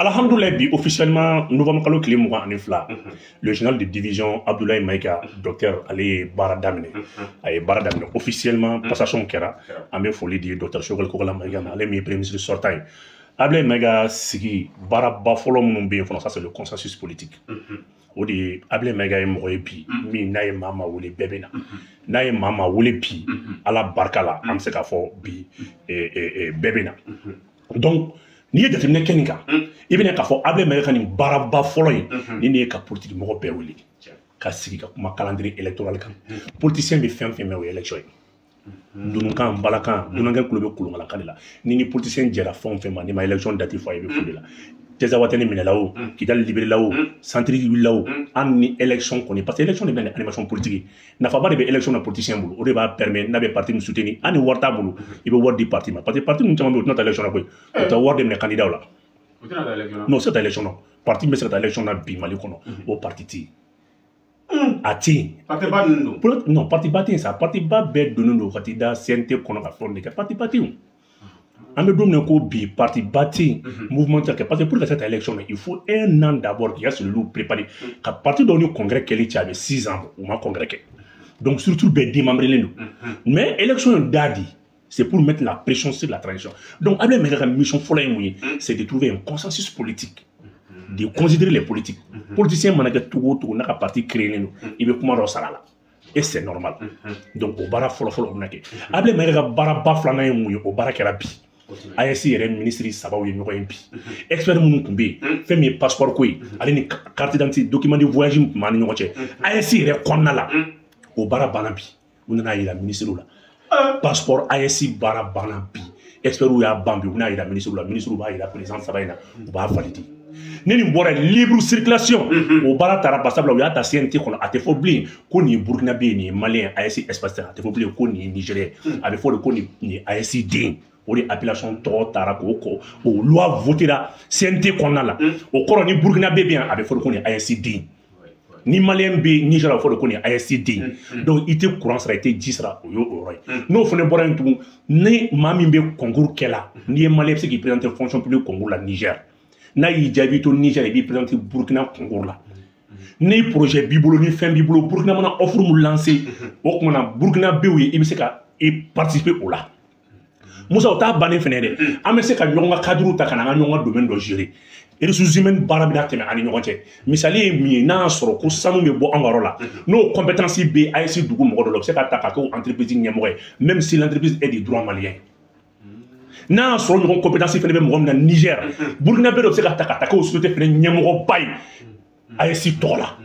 Alhamdoulilah, officiellement, nous avons calculé le général de division Abdoulaye Maïga, docteur Ali Baradamine. Baradamine, officiellement, passation Kera, a mis folie du docteur Chogal Kogola Maïga, les premier ministre sortant. Abdoulaye Maïga, Sigi, Barabafolo Mumbi, ça c'est le consensus politique. O de Abdoulaye Maïga est mort et puis, mi n'a ye mama ou les bébés n'a ye mama ou les pi, à la barkala, am se ka fo bi, bébé na. Donc, ni ye jateminɛ kɛ nin kan i bɛna k'a fɔ Abdoulaye Maïga ka nin baaraba fɔlɔ ye ni ne ye ka politique mɔgɔ bɛɛ wele ka sigi ka kuma calendrier électoral kan politicien bɛ fɛn fɛn mɛn o ye élection ye dununkan balakan dunankɛ kulo bɛ kolonkalankan de la ni politicien jɛra fɛn o fɛn ma n'i ma élection date fɔ a ye i bɛ fo de la Teza Watani minɛla o Kidali libérela o centre wulila o an ni élection kɔni parce que élection de bɛ ni animation politique nafaba de bɛ élection na politicien bolo o de b'a permettre n'a bɛ parti min soutenir an ni wari t'a bolo i bɛ wari di parti ma parce que parti ninnu caman bɛ yen o tɛna taa élection na koyi o tɛ wari de minɛ candidat la non c'est élection na parti bɛ se ka taa élection na bi Mali kɔnɔ o parti tɛ yen a tɛ yen parti ba ninnu don non parti ba tɛ yen sa parti ba bɛɛ donnen don ka t'i da CNT kɔnɔ ka fɛnw de kɛ parti ba tɛ yen on peut dire que parti bâti mouvement parce que pour que cette élection il faut un an d'abord qu'il y a celui où préparer qu'à partir d'un congrès qui avait 6 ans ou ma congrès donc surtout des membres mais élection d'adi c'est pour mettre la pression sur la transition donc Abdoulaye Maïga mission folle c'est de trouver un consensus politique de considérer les politiques politiciens manaka tout n'a pas parti créer il veut comment ça et c'est normal donc au bara folle on a que Abdoulaye Maïga bara baflana au bara kerabi AEC yɛrɛ ministre sabaw ye ɲɔgɔn ye bi expert minnu tun bɛ yen fɛn min ye passeport ko ye ale ni carte d'identité document de voyage min tun b'a ni ɲɔgɔn cɛ AEC yɛrɛ kɔnɔna la o baara banna bi u nana yira ministre la passeport AEC baara banna bi experts y'a ban bi u bɛna yira ministre b'a yira président saba in na u b'a valider ni nin bɔra libre circulation o baara taara basabula u y'a ta CNT kɔnɔ a tɛ fɔ bilen ko nin ye Burkina bɛ yen nin ye malien AEC espace a tɛ fɔ bilen ko nin ye nigérien a bɛ fɔ de ko nin ye AEC den o de appellation tɔgɔ taara k'o o loi votera CNT kɔnɔna la o kɔrɔ ni Burkina bɛ yen a bɛ fɔ de ko nin ye AEC den ni malien bɛ Niger a bɛ fɔ de ko nin ye AEC den donc i tɛ courant sara i tɛ ji sara o y'o yɔrɔ ye n'o fana bɔra yen tugun ni maa min bɛ concours kɛla n'i ye malien i bɛ se k'i présenter fonction publique concours la Niger n'a y'i jaabi to Niger i b'i présenter Burkina concours la ni projet b'i bolo ni fɛn b'i bolo Burkina mana offre mun lancer o tuma na Burkina bɛ yen i bɛ se ka participer o la Moussa o t'a bannen fɛnɛ dɛ an bɛ se ka ɲɔgɔn ka cadre ta ka na an ka ɲɔgɔn ka domaine dɔ gérer ressources humaines baara bɛna tɛmɛ ani ɲɔgɔn cɛ misali ye min ye n'a y'a sɔrɔ ko sanu bɛ bɔ an ka yɔrɔ la n'o compétence bɛ AEC dugu mɔgɔ dɔ la o bɛ se ka ta k'a kɛ entreprise ɲɛmɔgɔ ye même si l'entreprise est du droit malien n'a y'a sɔrɔ ɲɔgɔn compétence fɛnɛ bɛ mɔgɔ min na Niger Burkina bɛ dɔ bɛ se ka ta k'a kɛ o société fɛnɛ ɲɛmɔgɔba ye AEC tɔgɔ la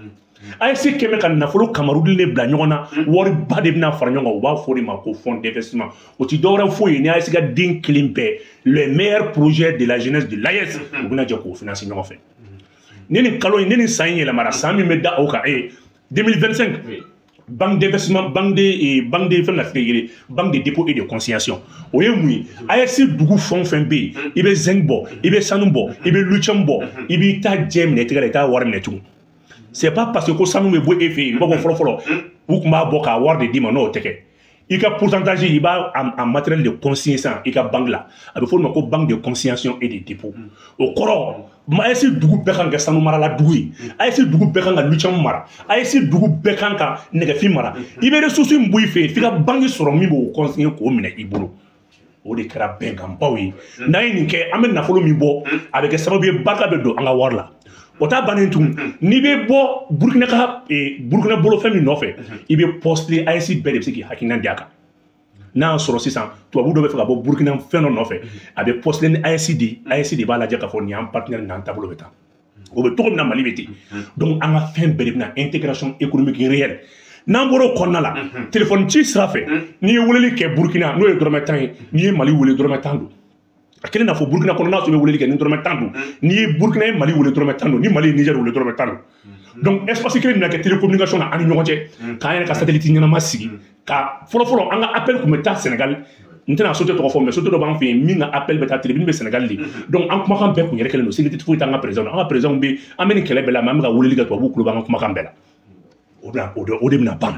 AEC kɛmɛ ka nafolo kamarudin de bila ɲɔgɔn na wari ba de bɛna fara ɲɔgɔn kan u b'a fɔ de ma ko fonds d'investissement o ti dɔwɛrɛ foyi ye ni AEC ka den kelen bɛɛ le meilleur projet de la jeunesse de l'AES u bɛna jɛ k'o financer ɲɔgɔn fɛ ne ni kalo in ne ni san in yɛlɛmara san min bɛ da o kan 2025 banque d'investissement banque de fɛn latigɛ yɛrɛ banque de dépôt et de consignation o ye mun ye AEC dugu fɛn o fɛn bɛ yen i bɛ zinc bɔ i bɛ sanu bɔ i bɛ lithium bɔ i b'i ta jɛ minɛ tigɛ la i t'a wari minɛ tugun c'est pas parce que ko sanu bɛ bɔ e fɛ yen i b'a fɔ fɔlɔ u tun b'a bɔ k'a wari de d'i ma n'o tɛ kɛ i ka pourcentage i b'a en matériel de consignation i ka banque la a bɛ fɔ o ma ko banque de consignation et de dépôt o kɔrɔ AEC dugu bɛɛ kan ka sanu marala dugu ye AEC dugu bɛɛ kan ka lithium mara AEC dugu bɛɛ kan ka nɛgɛfin mara i bɛ ressource min bɔ i fɛ yen f'i ka banque sɔrɔ min b'o consigner k'o minɛ i bolo o de kɛra bɛnkanbaw ye n'an ye nin kɛ an bɛ nafolo min bɔ a bɛ kɛ sababu ye barika bɛ don an ka wari la o t'a bannen tun n'i bɛ bɔ Burkina bolo fɛn min nɔfɛ i bɛ postuler AEC bɛɛ de bɛ se k'i hakilina di a kan n'a y'a sɔrɔ sisan tubabu dɔ bɛ fɛ ka bɔ Burkina fɛn dɔ nɔfɛ a bɛ postuler ni AEC de b'a lajɛ k'a fɔ nin y'an partenaire n'an taabolo bɛ taa o bɛ cogo min na Mali bɛ ten donc an ka fɛn bɛɛ de bɛna intégration économique réelle n'an bɔra o kɔnɔna la téléphone ci sira fɛ n'i ye weleli kɛ Burkina n'o ye dɔrɔmɛ 10 ye n'i ye Mali wele dɔrɔmɛ 10 don a kelen n'a fɔ Burkina kɔnɔ n'a sɔrɔ i bɛ weleli kɛ ni dɔrɔmɛ 10 don n'i ye Burkina ye Mali wele dɔrɔmɛ 10 don ni Mali ye Niger wele dɔrɔmɛ 10 don donc espace kelen bɛna kɛ télécommunication na an ni ɲɔgɔn cɛ k'an yɛrɛ ka satellite ɲɛnama sigi ka fɔlɔ an ka appel tun bɛ taa Sénégal n tɛna sote tɔgɔ fɔ mais sote dɔ b'an fɛ yen min ka appel bɛ taa télé min bɛ Sénégal de donc an kumakan bɛɛ kun yɛrɛ kelen don sécurité foyi t'an ka président bɛ an ka président bɛ an bɛ nin kɛlɛ bɛɛ la mais an bɛ ka weleli kɛ tubabuw tulo b'an ka kumakan bɛɛ la o de bɛna ban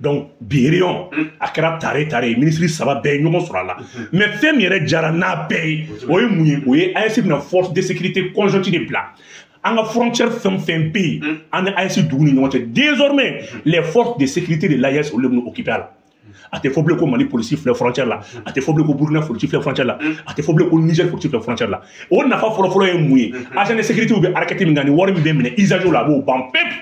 donc bi réunion a kɛra tare ministre saba bɛɛ ye ɲɔgɔn sɔrɔ a la mais fɛn min yɛrɛ jara n'a bɛɛ ye o ye mun ye o ye AES bɛna force de sécurité conjointe de bila an ka frontière fɛn fɛn bɛ yen an ni AES dugu ni ɲɔgɔn cɛ désormais les forces de sécurité de l'AES olu bɛna occuper a la a tɛ fɔ bilen ko Mali policier filɛ frontière la a tɛ fɔ bilen ko Burkina policier filɛ frontière la a tɛ fɔ bilen ko Niger policier filɛ frontière la o nafa fɔlɔfɔlɔ ye mun ye agent de sécurité bɛ arrêté min kan ni wari min bɛ minɛ usagers la a b'o ban pepu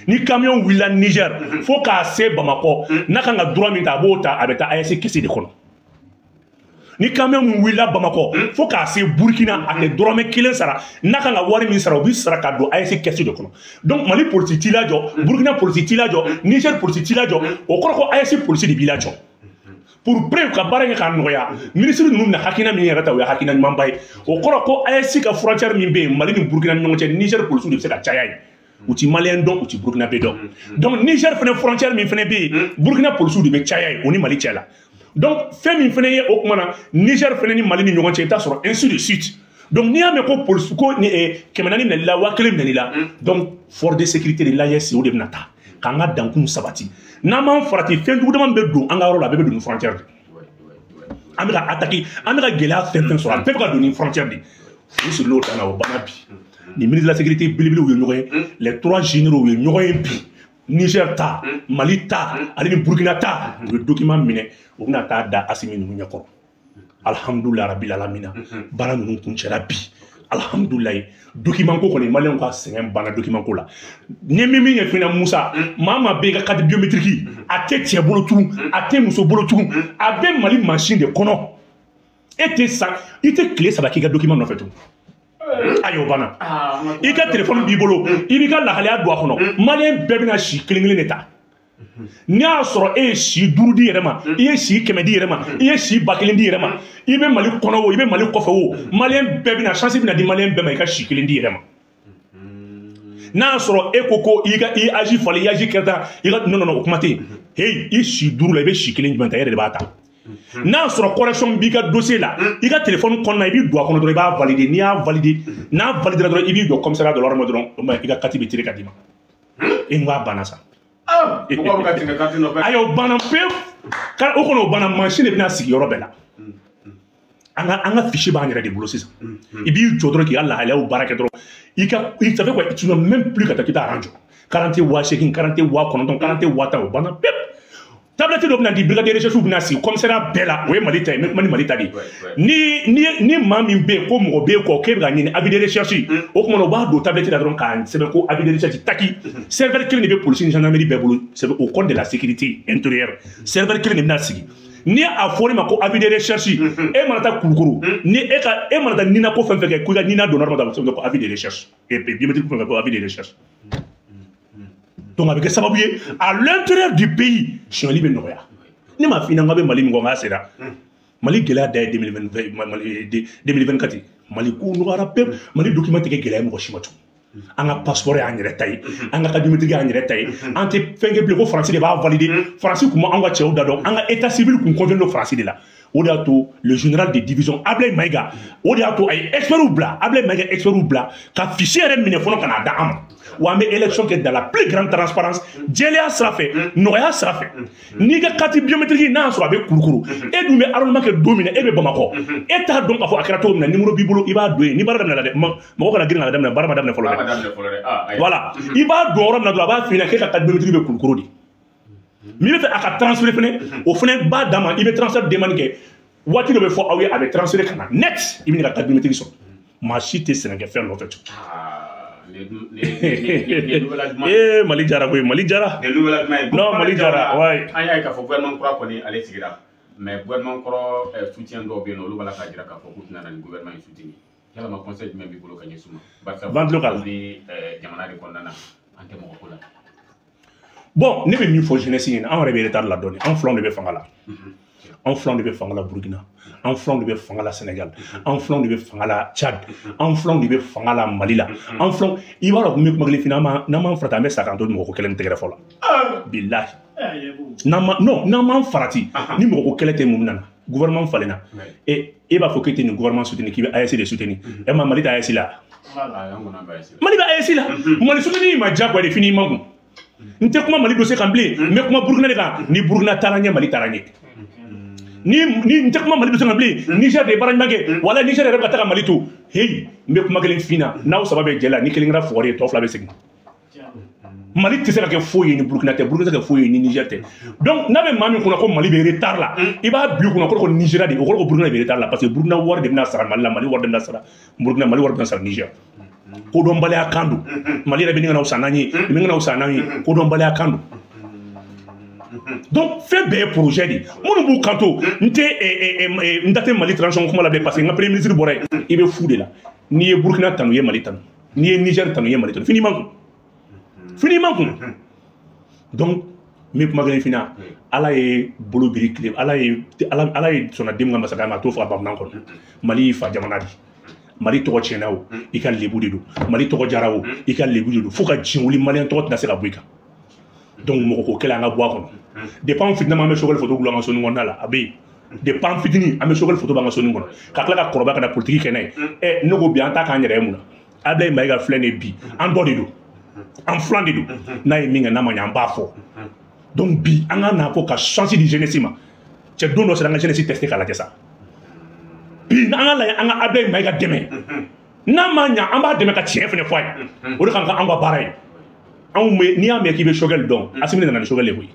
ni camion wulila Niger fo k'a se Bamako n'a kan ka droit min ta a b'o ta a bɛ taa AES kɛse de kɔnɔ ni camion min wulila Bamako fo k'a se Burkina a tɛ dɔrɔmɛ kelen sara n'a kan ka wari min sara o bɛ sara ka don AES kɛse de kɔnɔ donc Mali polisi t'i lajɔ Burkina polisi t'i lajɔ Niger polisi t'i lajɔ o kɔrɔ ko AES polisi de b'i lajɔ pour preuve ka baara kɛ k'a nɔgɔya ministre ninnu bɛna hakilina min yɛrɛ ta o ye hakilina ɲumanba ye o kɔrɔ ko AES ka frontière min bɛ yen Mali ni Burkina ni ɲɔgɔn cɛ Niger polisiw de bɛ se ka caya yen u ti malien dɔn u ti Burkina bɛ dɔn donc Niger fana frontière min fana bɛ yen Burkina polisiw de bɛ caya yen o ni Mali cɛ la donc fɛn min fana ye o kuma na Niger fana ni Mali ni ɲɔgɔn cɛ i t'a sɔrɔ ainsi de suite donc n'i y'a mɛn ko polisi ko ni 400 nali la 1000 nali la donc force de sécurité de l'AES o de bɛna taa k'an ka dankun sabati n'an m'an farati fɛn jugu dama bɛ don an ka yɔrɔ la a bɛɛ bɛ don ni frontière de an bɛ ka attaquer an bɛ ka gɛlɛya fɛn fɛn sɔrɔ a bɛɛ bɛ ka don ni frontière de u sirilen o dan na o banna bi ni ministre de la sécurité belebelew ye ɲɔgɔn ye les 3 généraux ye ɲɔgɔn ye bi Niger ta Mali ta ale ni Burkina ta u bɛ document minɛ u bɛna taa da Assimi ninnu ɲɛkɔrɔ alhamdulilayi rabil alamina baara ninnu kuncɛra bi alhamdulilayi document ko kɔni maliyɛnw ka sɛgɛn banna document ko la ni min ye fɛnɛ Musa maa maa bɛ yen ka carte biométrique a tɛ cɛ bolo tugun a tɛ muso bolo tugun a bɛ Mali machine de kɔnɔ e tɛ sa i tɛ tile 3 k'i ka document nɔfɛ tugun ayo bana i ka téléphone b'i bolo i b'i ka lahalaya don a kɔnɔ maliyɛn bɛɛ bɛna si kelen kelen de ta n'i y'a sɔrɔ e ye si 5 di yɛrɛ ma i ye si 100 di yɛrɛ ma i ye si 1000 di yɛrɛ ma i bɛ Mali kɔnɔ o i bɛ Mali kɔfɛ o maliyɛn bɛɛ bɛna chance bɛna di maliyɛn bɛɛ ma i ka si 1 di yɛrɛ ma n'a y'a sɔrɔ e ko i âge falen i âge kɛra i ka non o kuma tɛ yen hey i si 5 la i bɛ si 1 jumɛn ta e yɛrɛ de b'a ta n'a sɔrɔ correction b'i ka dossier la i ka téléphone kɔnɔna i b'i don a kɔnɔ dɔrɔn i b'a valider n'i y'a valider n'a validera dɔrɔn i b'i jɔ commissariat de l'ordre ma dɔrɔn i ka carte bɛ tiré ka d'i ma e n k'a banna sa ayo banna pewu o kɔnɔ o banna machine de bɛna sigi yɔrɔ bɛɛ la an ka fichier b'an yɛrɛ de bolo sisan i b'i jɔ dɔrɔn k'i ka lahalayaw baara kɛ dɔrɔn ça fait quoi tu n'as même plus ka taa k'i ta aran jɔ 40 wa 8 40 wa 9 40 wa 10 o banna pewu tablette dɔ bɛna di brigadier de recherche bɛna sigi commissariat bɛɛ la o ye Mali ta ye ni Mali ta de ni maa min bɛ yen ko mɔgɔ bɛ yen kɔ k'e bɛ ka ɲini avis de recherche o tuma na o b'a don tablette la dɔrɔn k'a sɛbɛn ko avis de recherche taki serveur kelen de bɛ police ni gendarmerie bɛɛ bolo c'est au compte de la sécurité intérieure serveur kelen de bɛna sigi ni a fɔra ma ko avis de recherche e mana taa kulukoro ni e mana taa nina ko fɛn fɛn kɛ ko i ka nina donna dɔ ma ko avis de recherche et biométrique fɛn fɛn ko avis de recherche donc a bɛ kɛ sababu ye à l'intérieur du pays sonyali bɛ nɔgɔya ne m'a f'i ɲɛna n k'a bɛ Mali min kɔ n k'a sera Mali gɛlɛya da ye 2024 Mali ko nɔgɔyara pewu Mali document tɛ kɛ gɛlɛya mɔgɔ si ma tugun an ka passeport y'an yɛrɛ ta ye an ka carte biométrique y'an yɛrɛ ta ye an tɛ fɛn kɛ bilen ko Faransi de b'a valider Faransi kun ma an ka cɛw da dɔn an ka état civil kun convient don Faransi de la o de y'a to le général de division Ablaye Maïga o de y'a to a ye experts bila Ablaye Maïga experts bila ka fichier yɛrɛ minɛ fɔlɔ ka n'a da an ma wa an bɛ élection kɛ dans la plus grande transparence jɛlenya sira fɛ nɔgɔya sira fɛ n'i ka carte biométrique n'a y'a sɔrɔ a bɛ kulukoro e dun bɛ arrondissement kɛ don min na e bɛ Bamakɔ e t'a dɔn k'a fɔ a kɛra cogo min na numéro b'i bolo i b'a don yen ni baara daminɛ dɛ mɔgɔ kana girin ka daminɛ baara ma daminɛ fɔlɔ dɛ voilà i b'a don yɔrɔ min na dɔrɔn a b'a f'i ɲɛna k'e ka carte biométrique bɛ kulukoro de min bɛ fɛ a ka transférer fɛnɛ o fɛnɛ b'a d'a ma i bɛ transfert demande kɛ waati dɔ bɛ fɔ aw ye a bɛ transférer ka na net i bɛ ka carte biométrique sɔrɔ maa si tɛ sɛnɛkɛfɛn nɔfɛ tugun Mali jara koyi Mali jara non Mali jara ouais an y'a ye k'a fɔ gouvernement kura kɔni ale sigira mais gouvernement kɔrɔ soutien dɔw bɛ yen nɔ olu b'a la k'a jira k'a fɔ k'u tɛna na ni gouvernement in soutenir yalama conseil jumɛn b'i bolo ka ɲɛsin u ma barisa bi jamana de kɔnɔna na an tɛ mɔgɔ ko la bon ne bɛ min fɔ jeunesse ɲɛna an yɛrɛ bɛ retard la dɔɔni an filanw de bɛ fanga la an filanw de bɛ fanga la Burkina an filanw de bɛ fanga la Sénégal an filanw de bɛ fanga la Tchad an filanw de bɛ fanga la Mali la an filanw i b'a dɔn ko n bɛ kuma kelen f'i ɲɛna n'an m'an farati an bɛ sa k'an to mɔgɔ ko kɛlɛ ni tɛgɛrɛ fɔ la bilahi n'an m'an farati ni mɔgɔ ko kɛlɛ tɛ mun na gouvernement falenna e b'a fɔ k'e tɛ nin gouvernement soutenir k'i bɛ AES de soutenir e Mali tɛ AES la Mali bɛ AES la Mali soutenir ma diyagoya de fini i man kun nte kuma Mali dossier kan bilen mais kuma Burkina de kan ni Burkina taranye Mali taranye ni nte kuma Mali dossier kan bilen Niger de baranye mange wala Niger de ka Mali to hey mais kuma kelen fina naw sababe jela ni kelen ngara fori to fla be segi Mali tɛ se ka kɛ foyi ye ni Burkina tɛ Burkina tɛ kɛ foyi ye ni Niger tɛ donc n'a bɛ maa min kunna ko Mali bɛ retard la i b'a bila kunna ko Nigeria de o ko Burkina bɛ retard la parce que Burkina wari de bɛna sara Mali la Mali wari de bɛna sara Burkina Mali wari bɛna sara Niger kodɔnbaliya kan don Mali yɛrɛ bɛ nin ka na san n'an ye nin ka na san n'an ye kodɔnbaliya kan don donc fɛn bɛɛ ye projet de minnu b'u kanto n tɛ Mali transition kuma la bilen parce que n ka premier ministre bɔra yen i bɛ fu de la n'i ye Burkina tanu i ye Mali tanu n'i ye Niger tanu i ye Mali tanu fini man kun fini man kun donc min kuma kelen fina ala ye bolo biri kile ala ye sɔnna den ka masakɛ ma a t'o faga bamanan kɔnɔ Mali y'i fa jamana di Mali tɔgɔ tiɲɛna o i ka lebu de don Mali tɔgɔ jara o i ka lebu de don fo ka diɲɛ wuli maliyɛn tɔgɔ tɛna se ka bɔ i kan donc mɔgɔ ko kelen an ka bɔ a kɔnɔ depuis an fitinin an bɛ Choguel photo gilan an ka soni kɔnɔna la a bɛ yen depuis an fitinin an bɛ Choguel photo b'an ka soni kɔnɔ ka tila ka kɔrɔbaya ka na politique kɛ n'a ye ne ko bi an t'a k'an yɛrɛ ye mun na Abdoulaye Mayiga filɛ nin ye bi an dɔ de don an filan de don n'a ye min kɛ n'a ma ɲɛ an b'a fɔ donc bi an ka na fɔ ka chance di jeunesse ma cɛ don dɔ sera an ka jeunesse tester k'a lajɛ sa bi an ka lajɛ an ka Abdoulaye Mayiga dɛmɛ n'a ma ɲɛ an b'a dɛmɛ ka tiɲɛ fɛnɛ fɔ a ye o de kan ka an ka baara ye anw bɛ n'i y'a mɛn k'i bɛ Choguel dɔn Assimi nana ni Choguel de koyi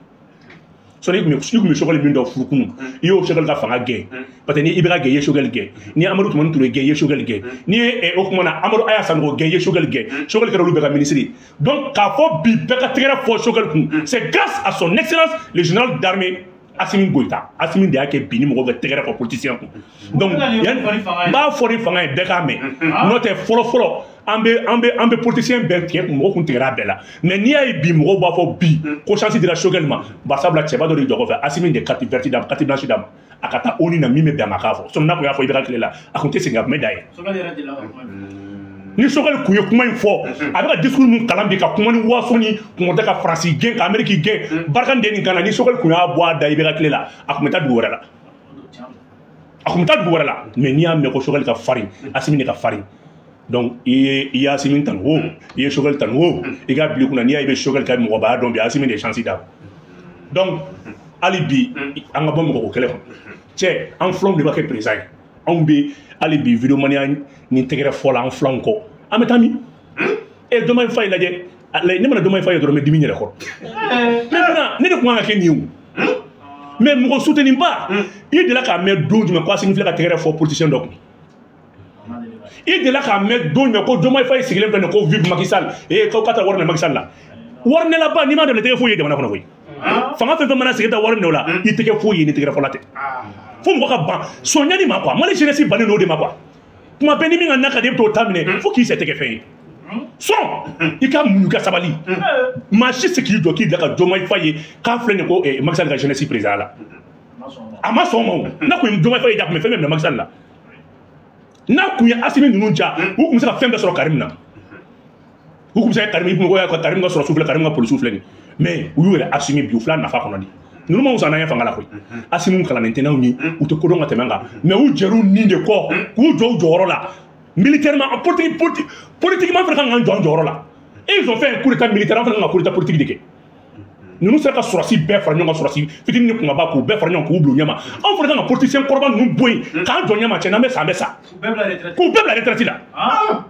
sɔni i kun bɛ Choguel min dɔn furukunu i y'o Choguel ka fanga gɛn parce que ni Ibeka gɛn i ye Choguel gɛn ni Amadou Tumani Ture gɛn i ye Choguel gɛn ni ye o kuma na Amadou Aya Sanogo gɛn i ye Choguel gɛn Choguel kɛra olu bɛɛ ka ministre ye donc k'a fɔ bi bɛɛ ka tɛgɛrɛ fɔ Choguel kun c'est grâce à son excellence le général d'armée Assimi Goïta Assimi de y'a kɛ bi ni mɔgɔw bɛ tɛgɛrɛ fɔ politicien kun donc n b'a fɔ ni fanga ye bɛɛ k'a mɛn n'o tɛ fɔlɔ an bɛ politicien bɛɛ tigɛ mɔgɔ kun tigɛra a bɛɛ la mais n'i y'a ye bi mɔgɔw b'a fɔ bi ko chance dira Choguel ma barisabula cɛba dɔ de jɔ kɔfɛ Assimi de carte verte d'a ma carte blanche d'a ma a ka taa ONU na min bɛ bɛn a ma k'a fɔ sinon n'a kun y'a fɔ Ibeka tile la a kun tɛ segin ka kun bɛ da ye ni Choguel kun ye kuma in fɔ a bɛ ka discours mun kalan bi ka kuma ni waso ni kun tɛ ka Faransi gɛn ka Amérique gɛn barika den nin kan na ni Choguel kun y'a bɔ a da Ibeka tile la a kun bɛ taa dugu wɛrɛ la a kun bɛ taa dugu wɛrɛ la mais n'i y'a mɛn ko Choguel ka farin Assimi de ka farin donc i ye Assimi tanu o i ye Choguel tanu o i ka bila kunna n'i y'a ye i bɛ Choguel ka mɔgɔbaya dɔn bi Assimi de chance d'a donc hali bi an ka bɔ mɔgɔ ko kɛlɛ kɔnɔ cɛ an filanw de b'a kɛ président ye anw bɛ hali bi vidéomaniya ni tɛgɛrɛ fɔ la an filanw kɔ an bɛ taa min Diomaye Faye lajɛ ne mana Diomaye Faye dɔrɔn n bɛ dimi n yɛrɛ kɔrɔ maintenant ne de kun kan ka kɛ nin ye o mais mɔgɔ soutenir ba i delila k'a mɛn don jumɛn ko Assimi filɛ ka tɛgɛrɛ fɔ politicien dɔ kun i delila k'a mɛn don jumɛn ko Diomaye Faye sigilen filɛ nin ko vive Macky Sall k'aw ka taa wari minɛ Macky Sall la wari minɛla ba n'i m'a dɛmɛ tɛgɛ foyi ye jamana kɔnɔ koyi fanga fɛn fɛn mana sigi ta wari minɛ o la i tɛgɛ foyi ye ni tɛgɛrɛ fɔla tɛ fo mɔgɔ ka ban sɔnyani ma quoi Mali jeunesse bannen n'o de ma quoi kuma bɛɛ ni min ka n'a ka di i bɛ t'o ta minɛ fo k'i sɛ tɛgɛ fɛn ye sɔn i ka muɲu ka sabali maa si se k'i jɔ k'i bila ka Diomaye Faye ye k'a filɛ nin ko Macky Sall ka jeunesse président la a ma sɔn o ma o n'a kun ye Diomaye Faye ja kun bɛ fɛn bɛɛ minɛ Macky Sall la n'a kun ye Assimi ninnu ja u kun bɛ se ka fɛn bɛɛ sɔrɔ Karim na u kun bɛ se ka Karim i kun ko Karim ka sɔrɔsiw filɛ Karim ka policiw filɛ nin mais u y'u yɛrɛ Assimi bi u filɛ nafa kɔnɔ de ninnu ma wusa n'an ye fanga la koyi Assimi kalannen tɛ n'anw ye u tɛ kodɔn ka tɛmɛ kan mais u jɛr'u nin de kɔ k'u jɔ u jɔyɔrɔ la militairement politiquement fana kan k'an jɔ an jɔyɔrɔ la et ils ont fait un coup d'état militaire an fana kan ka coup d'état politique de kɛ ninnu sera ka sɔrɔsi bɛɛ fara ɲɔgɔn kan sɔrɔsi fitinin ni kumaba k'u bɛɛ fara ɲɔgɔn k'u bila u ɲɛma anw fana kan ka politicien kɔrɔba ninnu bɔ yen k'an jɔ ɲɛma cɛ n'an bɛ sa an bɛ sa k'u bɛɛ bila retraite la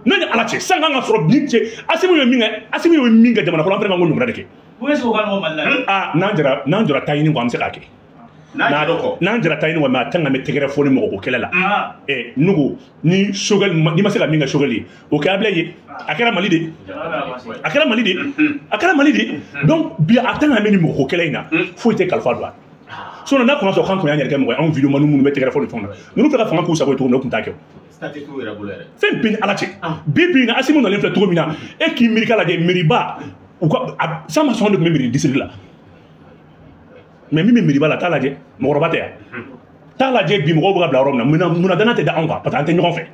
ne ni ala cɛ san kan ka sɔrɔ bin cɛ Assimi ye min kɛ jamana kɔnɔ an fana kan k'o ɲɔgɔnna de kɛ n'an jɔra taɲini kɔ an bɛ se k'a kɛ n'an jɛra taɲini kɔ mais a kan ka mɛn tɛgɛrɛ fɔ ni mɔgɔ ko kɛlɛ la Nugu ni Choguel n'i ma se ka min kɛ Choguel ye o kɛ Abdoulaye ye a kɛra Mali de a kɛra Mali de donc bi a kan ka mɛn ni mɔgɔ ko kɛlɛ in na foyi tɛ kalifa don a sinon n'a kun y'a sɔrɔ k'an kun y'an yɛrɛ kɛ mɔgɔ ye anw vidéomani minnu bɛ tɛgɛrɛ fɔ ni fɛnw na ninnu fɛ ka fanga k'u sago ye cogo min na o tun t'a kɛ fɛn bɛɛ ni ala cɛ bi bi in na Assimi nalen filɛ cogo min na e k'i miiri k'a lajɛ mairie-ba u ka Samba Sɔngɔ de tun bɛ mairie district la mais min bɛ mairie-ba la t'a lajɛ mɔgɔkɔrɔba tɛ yan t'a lajɛ bi mɔgɔw bɛ ka bila yɔrɔ min na munna danaya tɛ da anw kan parce que an tɛ ɲɔgɔn fɛ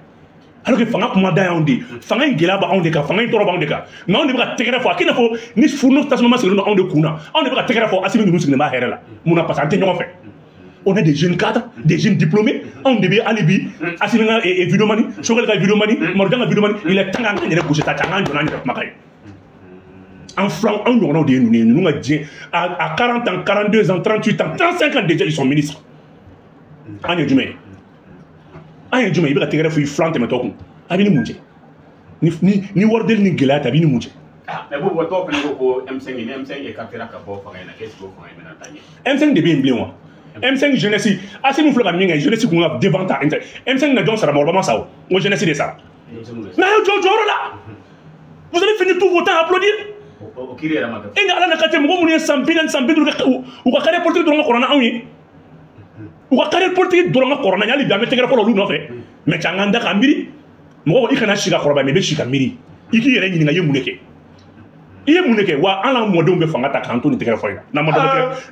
alors que fanga kuma da y'anw de fanga in gɛlɛya b'anw de kan fanga in tɔɔrɔ b'anw de kan mais anw de bɛ ka tɛgɛrɛ fɔ a k'i n'a fɔ ni furunɔ tasuma ma sigilen don anw de kun na anw de bɛ ka tɛgɛrɛ fɔ Assimi ninnu sigilen b'a hɛrɛ la munna parce que an tɛ ɲɔgɔn fɛ on est des jeunes cadres des jeunes diplômés anw de bɛ hali bi Assimi ka vidéomani Choguel ka vidéomani Maroudian ka vidéomani il est temps k'an yɛrɛ gosi ta cɛ an k'an jɔ n'an yɛrɛ kumakan ye En flanc, en nous, nous à 40 ans, 42 ans, 38 ans, 35 ans déjà, ils sont ministres. En Yadjumé. En Yadjumé, il va te faire flanc de méthode. Abini Moudje. Ni Wardel ni Gelat, Abini Moudje. Mais vous, votre offre, M5 est capté à Cabo, qu'est-ce que vous faites? M5 de bien blé. M5 jeunesse, assez nous fleurs à mien, jeunesse qu'on a devant ta intérêt. M5 n'a donc ça mort, ça. Moi, jeunesse de ça. Mais là, vous allez finir tout votre temps à applaudir. Et là, la carte, moi, on est sans bilan, ou à carrière politique de la corona, ou à carrière politique de la corona, il y a des pour le loup, mais Changanda Kamiri, moi, il y a un chica corba, mais chica miri. Il y a une mouneke. Il y a mouneke, ou à un mot de Fangata Canton, il y a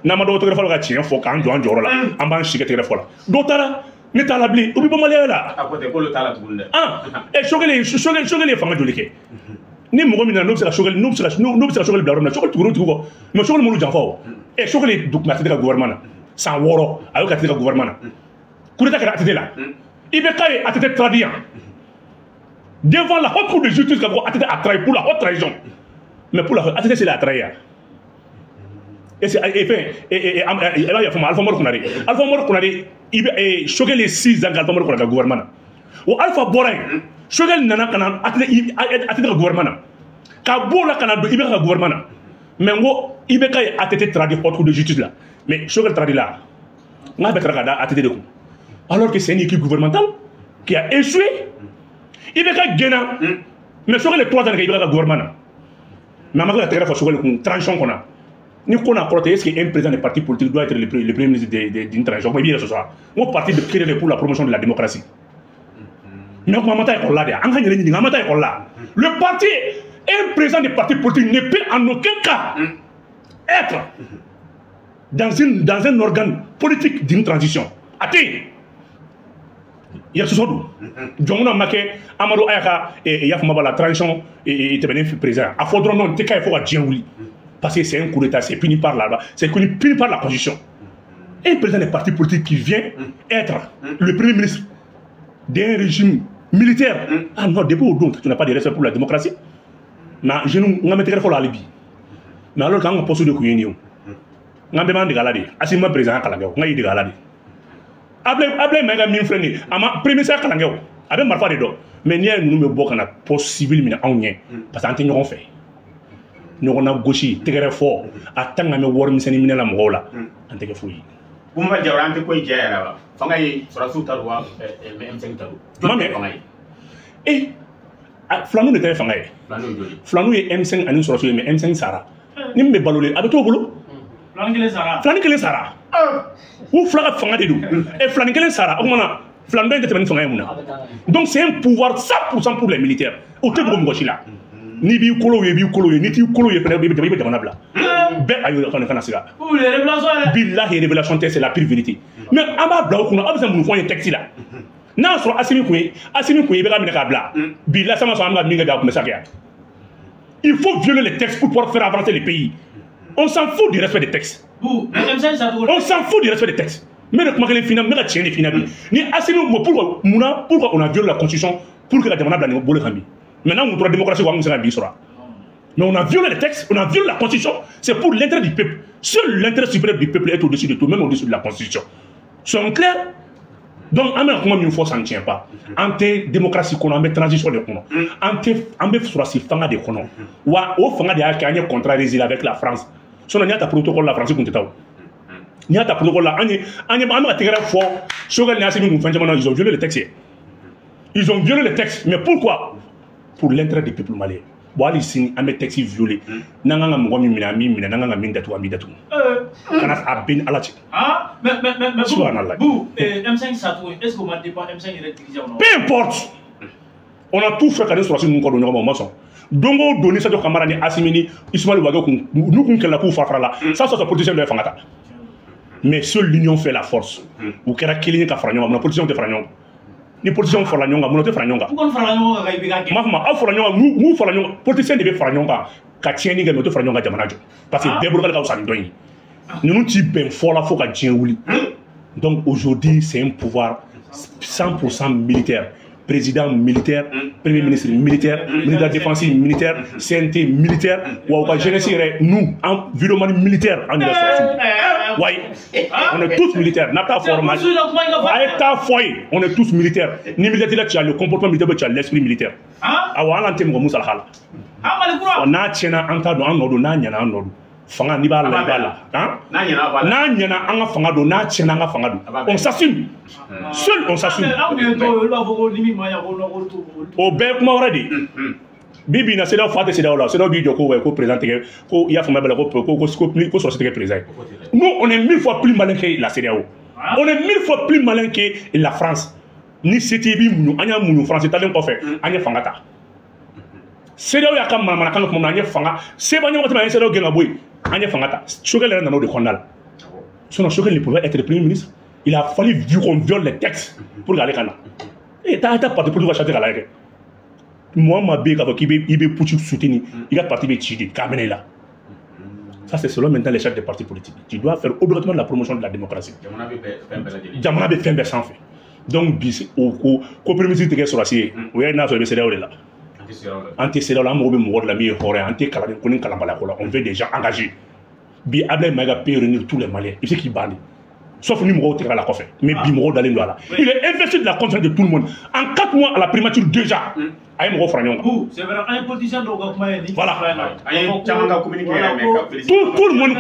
Namado Tographa, for Kanjo and Jorola, en ban chica telephone. Dotara, Netalabli, ou Bibomalela. Ah, et choquer les femmes de ni mɔgɔ min na n'o bɛ se ka sogɛli bila yɔrɔ min na sogɛli tugura tugu kɔ mais sogɛli m'olu janfa o sogɛli a tɛ ka gouvernement na san 6 a y'o ka tɛ ka gouvernement na coup d'état kɛra ATT la IBK ye ATT trahir yan devant la haute cour de justice ka fɔ ATT a trahi pour la haute trahison mais pour la ATT c'est la trahir et c'est et b'a yafa ma Alpha Mor Konare sogɛli 6 ans ka Alpha Mor Konare ka gouvernement na o Alpha bɔra yen Choguel nana kana atete ka gouvernement na ka bola kana do IBK ka gouvernement na mais ngo IBK ye ATT tradi haute cour de justice là mais Choguel tradi là nga betra ka da ATT de ko alors que c'est une équipe gouvernementale qui a échoué IBK gena mais Choguel 3 ans ka IBK ka gouvernement na mais ma ka tere fa Choguel ko transition kona ni ko na protéger est-ce qu'un président de parti politique doit être le premier ministre d'une transition mais bien ce soir mon parti de créer pour la promotion de la démocratie. Le parti, un président de parti politique ne peut en aucun cas être dans un organe politique d'une transition. Attends, il y a ce soir. Djongona Make, Amadou Ayaka et Yafmaba la transition et était président. A faudra non, t'es qu'il faut à Djengouli. Parce que c'est un coup d'état, c'est puni par là, c'est puni par la constitution. Un président de parti politique qui vient être le premier ministre d'un régime militaire. Ah non, depuis où tu n'as pas de respect pour la démocratie. Mais je ne me pas l'alibi. Mais alors quand on pose de couillon, on a demandé de galader. Assis moi président Kalangao, on a eu de galader. Able mega min freni, ama premier ministre Kalangao, avec marfa de do. Mais n'y a nous me bokk na poste civil mina onye parce que nous on fait. Nous on a gauchi, tegere fort, atanga me wor miseni mina la mola, anteke fouyi. Bumba jawrante ko jeyara fangay surasu tarwa M5 taru mame Flanou n'était fangay Flanou est M5 ani surasu mais M5 Sara ni me balolé avec to bolo Flanou kele Sara ou flaga fanga de dou et Flanou kele Sara o mana Flanou était ben fangay muna donc c'est un pouvoir 100% pour les militaires au te bogo ngochi là ni bi kolo ni ti kolo ye fene be jamana bla be ayo kana siga billahi révélation c'est la pure vérité mais aba bla ko na abisa mun fo ye texte là na so asimi ko be ga mina ka bla billahi sama so am ga minga da ko mesaka il faut violer les textes pour pouvoir faire avancer le pays on s'en fout du respect des textes on s'en fout du respect des textes mais le comment les final mais la tienne les final ni asimi pourquoi on a violé la constitution pour que la jamana bla ne bole kambi maintenant on doit la démocratie on s'en bisora. Mais on a violé les textes, on a violé la constitution. C'est pour l'intérêt du peuple. Seul l'intérêt supérieur du peuple est au-dessus de tout, même au-dessus de la constitution. Sont clairs? Donc, une fois, ça ne tient pas. Anti-démocratie, on a mis transition de kono. Anti-sur fanga de kono. Ou au fanga de a un contrat résilié avec la France. Si on a un protocole la France, il y a un protocole là. Ils ont violé les textes. Ils ont violé les textes. Mais pourquoi? Pour l'intérêt du peuple malien. Wali sini ame texte violé nanga mo mi mina nanga min datu ami datu kana abin alati mais vous M5 Satou est-ce qu'on m'a dépend M5 électrique peu importe on a tout fait quand sur nous ko do nyoma maçon dongo doni sa do kamara ni asimini Ismaël Wago kun nous kun kala ku fafra là ça c'est politicien de fangata mais seule l'union fait la force ou kera kilini ka franyo na politicien de franyo ni politicien fora nyonga monote fora nyonga pourquoi fora nyonga ga ibiga mafuma a fora nyonga mu fora nyonga politicien de fora nyonga ka tieni ga moto fora nyonga jamana jo parce que débrouiller ka usani doyi nous ti ben fola fo ka dien wuli donc aujourd'hui c'est un pouvoir 100% militaire président militaire, premier ministre militaire, ministre de la défense militaire, CNT militaire, ou à jeunesse, nous, environnement militaire, on est tous militaires, n'a pas formé. On est tous militaires. Ni militaire, tu as le comportement militaire, tu as l'esprit militaire. On a un thème comme ça. On a un fanga ni b'a la on s'assume seul on s'assume au bɛɛ kuma wɛrɛ de bibi na CEDEAO fa tɛ CEDEAO la CEDEAO b'i jɔ ko président tigɛ ko i y'a faamuya bɛɛ la ko sɔrɔsi tɛ kɛ président nous on est 1000 fois plus malin que la CEDEAO on est 1000 fois plus malin que la France ni se t'i b'i muɲu an y'a muɲu France talen kɔfɛ an ye fanga ta CEDEAO y'a ka manamanakan kuma an ye fanga seba ɲɛmɔgɔ tɛmɛ an ye CEDEAO gɛn ka bɔ yen an ye fanga ta Choguel yɛrɛ nana o de kɔnɔna la sinon Choguel ne pouvait être premier ministre il a fallu qu'on viole les textes pour qu'ale ka na t'as parti politique ka charte k'a lajɛ kɛ mɔgɔ ma bɛ yen k'a fɔ k'i bɛ putsch soutenir i ka parti bɛ ci de k'a minɛ i la ça c'est selon maintenant les chefs des partis politiques tu dois faire obligatoirement la promotion de la démocratie jamana bɛ fɛn bɛɛ sanfɛ donc bi ko premier ministre tɛ kɛ sɔrɔsi ye o yɛrɛ n'a sɔrɔ i bɛ CEDEAO de la an tɛ CEDEAO la an mago bɛ mɔgɔ de la min ye hɔrɔn ye an tɛ kalan ko ni kalanbaliya ko la on veut des gens engagés bi Abdoulaye Maïga peut réunir tous les Maliens il sait qu'il banni sauf ni mɔgɔw tigɛra la kɔfɛ mais bi mɔgɔw dalen don a la il est investi de la confiance de tout le monde en 4 mois à la primature déjà a ye mɔgɔw fara ɲɔgɔn kan c'est vrai an ye politicien dɔw ka kuma ye ni voilà an ye caman ka communiqué yɛrɛ mais tout le monde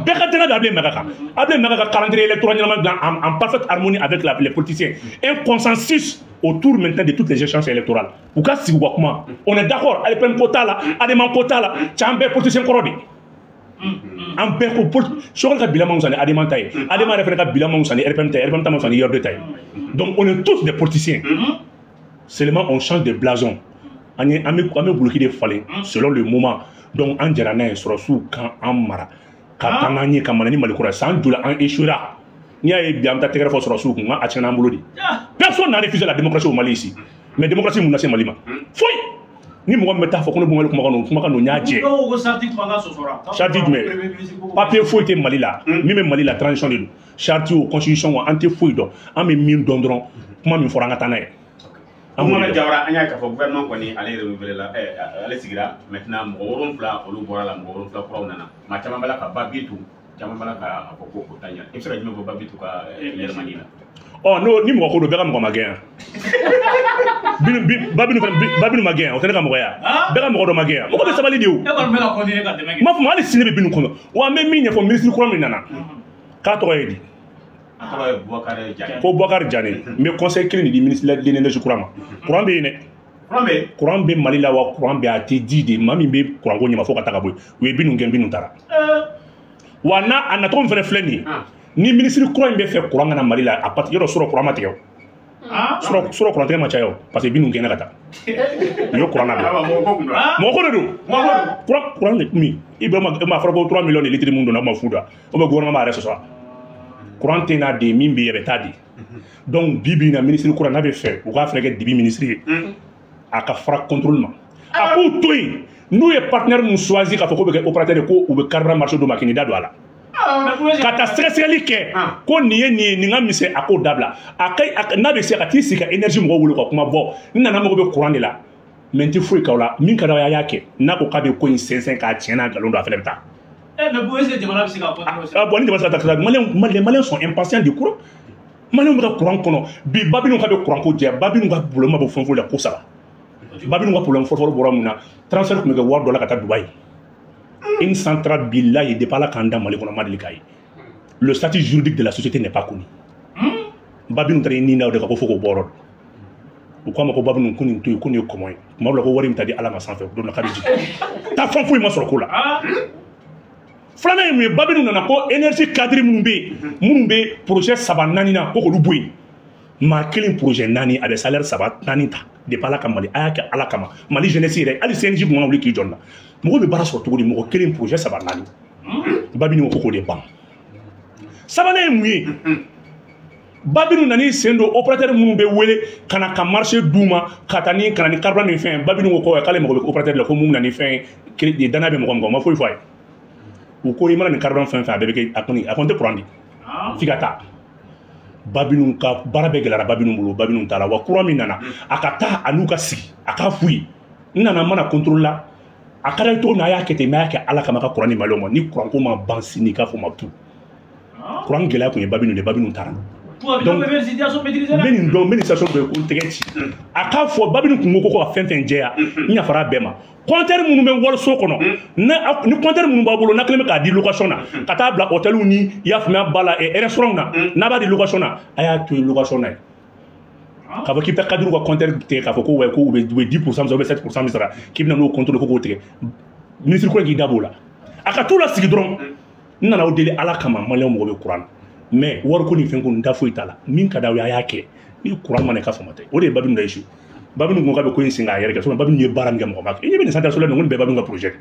bɛɛ ka tɛnɛ bɛ Abdoulaye Maïga kan Abdoulaye Maïga ka calendrier électoral ɲɛnama dilan en parfaite harmonie avec les politiciens un consensus autour maintenant de toutes les échéances électorales u ka sigi u ka kuma on est d'accord Alipem ko t'a la Adama ko t'a la cɛ an bɛɛ politicien kɔrɔ de an bɛɛ ko Choguel ka bilan san ni Adama ta ye Adama yɛrɛ fana ka bilan san ni RPM ta ye RPM ta ma san ni Yɔrɔde ta ye donc on est tous des politiciens seulement on change de blason an bɛ guloki de falen selon le moment donc an jɛra n'a ye sɔrɔsiw kan an mara ka taa n'an ye ka mana ni Mali kura san joli an échouera n'i y'a ye bi an bɛ taa tɛgɛrɛ fɔ sɔrɔsiw kun a tiɲɛna an bolo de personne n'a refusé la démocratie au Mali ici mais démocratie mun na se Mali ma foyi ni mɔgɔ min bɛ taa fɔ ko ne bɔnbali kumakan n'o y'a jɛ charte jumɛn papier foyi tɛ Mali la min bɛ Mali la transition de don charte o constitution o an tɛ foyi dɔn an bɛ min dɔn dɔrɔn kuma min fɔra an ka taa n'a ye Mohamed Jawara an y'a k'a fɔ gouvernement kɔni ale renouvelé la ale sigira maintenant mɔgɔ 7 olu bɔra la mɔgɔ 7 kuraw nana maa caman b'a la ka ba Bitu caman b'a la ka fɔ ko o ta ɲa i bɛ se ka jumɛn fɔ ba Bitu ka yɛlɛmani la no ni mɔgɔ ko don bɛɛ ka mɔgɔ ma gɛn Babinu ma gɛn o tɛ ne ka mɔgɔya bɛɛ ka mɔgɔ dɔ ma gɛn mɔgɔ bɛ sabali de o m'a fɔ hali sini bɛ Binu kɔnɔ wa an bɛ min ɲɛfɔ ministre kura min nana k'a tɔgɔ ye di ko Boubacar Diané mais conseil kelen de di ministre de l'énergie kura ma courant bɛ yen dɛ courant bɛ Mali la wa courant bɛ a tɛ di de maa min bɛ courant ko ɲɛma fo ka taa ka bɔ yen u ye Binu gɛn Binu taara wa n'a a natɔgɔ min fana filɛ nin ye ni ministre kura in bɛ fɛ courant ka na Mali la a partir yɔrɔ sɔrɔ courant ma tigɛ o sɔrɔ courant tigɛ ma caya o parce que Binu gɛnna ka taa u ye courant labɛn mɔgɔ ko de don courant de min i bɛ ma fɔra ko 3 millions de litres mun donna o ma fu da o bɛ gouvernement b'a yɛrɛ sɔsɔ courant tɛ n'a de min bɛ yen a bɛ taa di donc bi bi in na ministre kura n'a bɛ fɛ u k'a fana kɛ dibi ministre ye a ka fara contrôle ma a k'u to yen n'u ye partenaire mun choisi k'a fɔ k'u bɛ kɛ opérateur ye ko u bɛ carburant marché d'o ma k'i ni da don a la ka taa sɛgɛsɛgɛli kɛ ko nin ye nin ye nin ka misɛn a k'o dabila n'a bɛ se ka t'i sigi ka énergie mɔgɔw wele ka kuma bɔ n nana mago bɛ courant de la mais n tɛ foyi k'aw la min ka d'aw ye a y'a kɛ n'a ko k'a bɛ ko in sɛnsɛn k'a tiɲɛ n'a nkalon don a fana bɛ taa. mais est-ce que jamana bɛ se ka continuer bon ni jamana sera taa les Maliens sont impatients du courant Maliens bɛ ka courant kɔnɔ bi Babinu ka bɛ courant ko jɛ Babinu ka problème bɛ fɛn fɛn la ko saba Babinu ka problème fɔlɔ bɔra mun na transfert tun bɛ kɛ wari dɔ la ka taa Dubaï. Une centrale billahi de pas la kanda Mali kɔnɔ ma deli k'a ye le statut juridique de la société n'est pas connu Babinu taara ni na o de ka ko fo k'o bɔ yɔrɔ u k'a ma ko Babinu ko nin to yen ko nin ye kɔmɔ ye tuma dɔ la ko wari min ta di Ala ma sanfɛ don na k'a bɛ jigin taa fɛn foyi ma sɔrɔ ko la filanan ye mun ye Babinu nana ko énergie cadre minnu bɛ projet 3 4 na ko k'olu bɔ yen maa kelen projet 4 a bɛ salaire 3 4 ta de pas la ka Mali a y'a kɛ Ala kama Mali jeunesse yɛrɛ hali CNJ kun mana wuli k'i jɔ nin na mɔgɔ bɛ baara sɔrɔ cogo di mɔgɔ kelen projet 3 4 Babinu ko k'o de ban sabanan ye mun ye Babinu nani sen don opérateur minnu bɛ wele ka na ka marché d'u ma ka taa ni kana ni carburant ni fɛn Babinu ko k'ale mɔgɔ bɛ opérateur la ko mun na ni fɛn de dana bɛ mɔgɔ ma foyi fɔ a ye u ko i mana ni carburant fɛn fɛn a bɛɛ bɛ kɛ a kɔni tɛ courant di f'i ka taa babinu ka baara bɛɛ gɛlɛyara babinu bolo babinu t'a la wa courant min nana a ka taa a n'u ka sigi a k'a f'u ye n nana mana contrôle la a ka d'a cogo min a y'a kɛ ten mais a y'a kɛ ala kama ka courant ni maliyɛnw ma ni courant ko ma ban sini k'a fɔ ma tout courant gɛlɛya kun ye babinu de babinu taara donc n bɛ nin situation bɛɛ ko tɛgɛ ci a k'a fɔ babinu kun ko ka fɛn fɛn jɛya n yafara bɛɛ ma compteur minnu bɛ waliso kɔnɔ ni compteur minnu b'a bolo n'a kelen bɛ k'a di location na ka taa bila hôtel ni i y'a faamuya ba la restaurant na n'a b'a di location na a y'a to yen location na ye k'a fɔ k'i bɛ taa cadre ka compteur tigɛ k'a fɔ ko ouais ko u bɛ 10% ou 7% min sara k'i bɛna n'o contrôle ko k'o tigɛ ministre kura k'i da b'o la a ka t'o la sigi dɔrɔn n nana o deli ala kama maliyɛnw mɔgɔ bɛ courant na mais wariko ni fɛn ko n da foyi t'a la min ka d'aw ye a y'a kɛ ni courant ma na i ka fama tɛ o de ye babinu da issue babinu ko k'a bɛ ko in sen k'a yɛrɛ kɛ sɔrɔ babinu ye baara min kɛ mɔgɔ ma kɛ i ɲɛ bɛ nin centre solaire ninnu nin bɛɛ babinu ka projet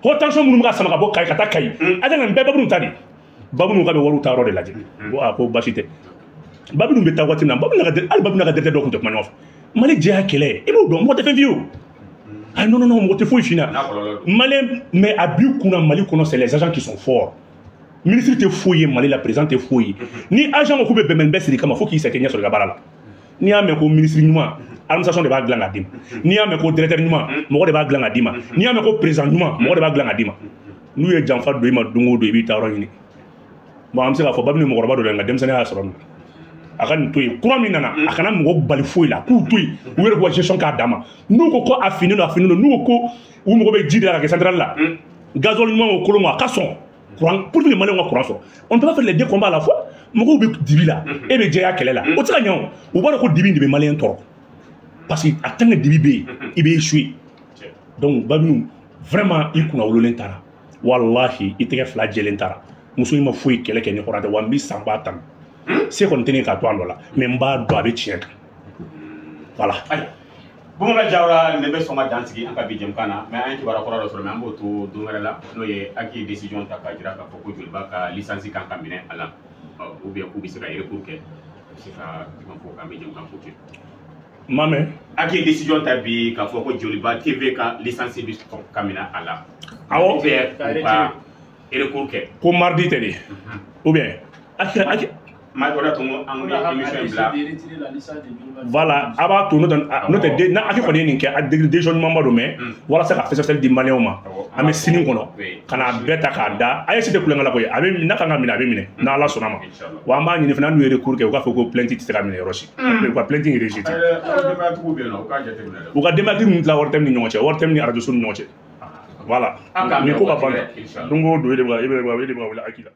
haute tension minnu bɛ ka sama ka bɔ Kayi ka taa Kayi a tɛ nin bɛɛ babinu ta de babinu k'a bɛ wariw ta yɔrɔ de lajɛ ko a ko baasi tɛ babinu bɛ taa waati min na hali babinu ka directeur dɔ tun tɛ kuma ɲɔgɔn fɛ mali jɛya kɛlɛ i b'o dɔn mɔgɔ tɛ fɛn f'i ye o ah non mɔgɔ tɛ foyi f'i ɲɛna maliyɛn mais a b'i kunna mali kɔnɔ c'est les agents qui sont forts ministre tɛ foyi ye mali la président tɛ foyi ye ni agent ko k'u bɛ bɛnbɛn bɛɛ siri kama fo k'i sɛgɛn ɲɛ sɔrɔ i ka baara la n'i y'a mɛn ko ministre ɲuman administration de b'a dilan ka d'i ma n'i y'a mɛn ko directeur ɲuman mɔgɔ de b'a dilan ka d'i ma n'i y'a mɛn ko président ɲuman mɔgɔ de b'a dilan ka d'i ma n'u ye janfa don i ma don o don i b'i ta yɔrɔ ɲini bon an bɛ se k'a fɔ babinu mɔgɔkɔrɔba dɔ de nka denmisɛnninya y'a sɔrɔ nin a ka nin to yen courant min nana a kana mɔgɔ bali foyi la k'u to yen u yɛrɛ k'u ka gestion k'a dan ma n'u ko ko a finen don n'u ko u mago bɛ ji de la ka kɛ centrale la gasoil ɲuman o kolon a ka sɔn courant pour que les maliyɛnw ka courant sɔrɔ on ne peut pas faire les deux combats à la fois mɔgɔw bɛ dibi la e bɛ jɛya kɛlɛ la o tɛ se ka ɲɛ o u b'a dɔn ko dibi de bɛ maliyɛn tɔɔrɔ parce que a tant que dibi bɛ yen i bɛ échouer donc babinu vraiment i kunna wololen taara walahi i tɛgɛ fila jɛlen taara muso in ma foyi kɛlɛ kɛ ni hɔrɔn tɛ wa n bɛ san b'a tan se kɔni tɛ ne k'a to an dɔ la mais n b'a dɔn a bɛ tiɲɛ kan voilà. Boubacar Diawara ne bɛ sɔn ka dan sigi an ka bi jɛmukan na mais an ye kibaruya kɔrɔ dɔ sɔrɔ mais an b'o to don wɛrɛ la n'o ye Aki ye décision ta k'a jira k'a fɔ ko Joliba ka licence kan ka minɛ a la ou bien k'u bɛ se ka recours kɛ a bɛ se ka jumɛn fɔ k'an bɛ jɛmukan kuncɛ. Maa mɛn. Aki ye décision ta bi k'a fɔ ko Joliba TV ka licence bɛ sɔn ka minɛ a la. Awɔ. ou bien k'u ka recours kɛ. Ko mardi tɛ de ou bien Aki. Voilà, a b'a to n'o tɛ n'a Aki kɔni ye nin kɛ a décision ɲumanba don mais walasa ka fɛsɛfɛsɛli di maliyɛnw ma an bɛ sini kɔnɔ ka na bɛɛ ta k'a da a ye si tɛ kulonkɛ la koyi a bɛ n'a kan ka minɛ a bɛ minɛ n'Ala sɔnna ma wa an b'a ɲini fana n'u ye recours kɛ u k'a fɔ ko plainte tɛ se ka minɛ yɔrɔ si u ka plainte rejeté u ka denbayatigi ninnu tila wari tɛ ni ɲɔgɔn cɛ wari tɛ ni radio so ni ɲɔgɔn cɛ voilà nin ko ka ban don o don e de bɛ ka wele Aki la.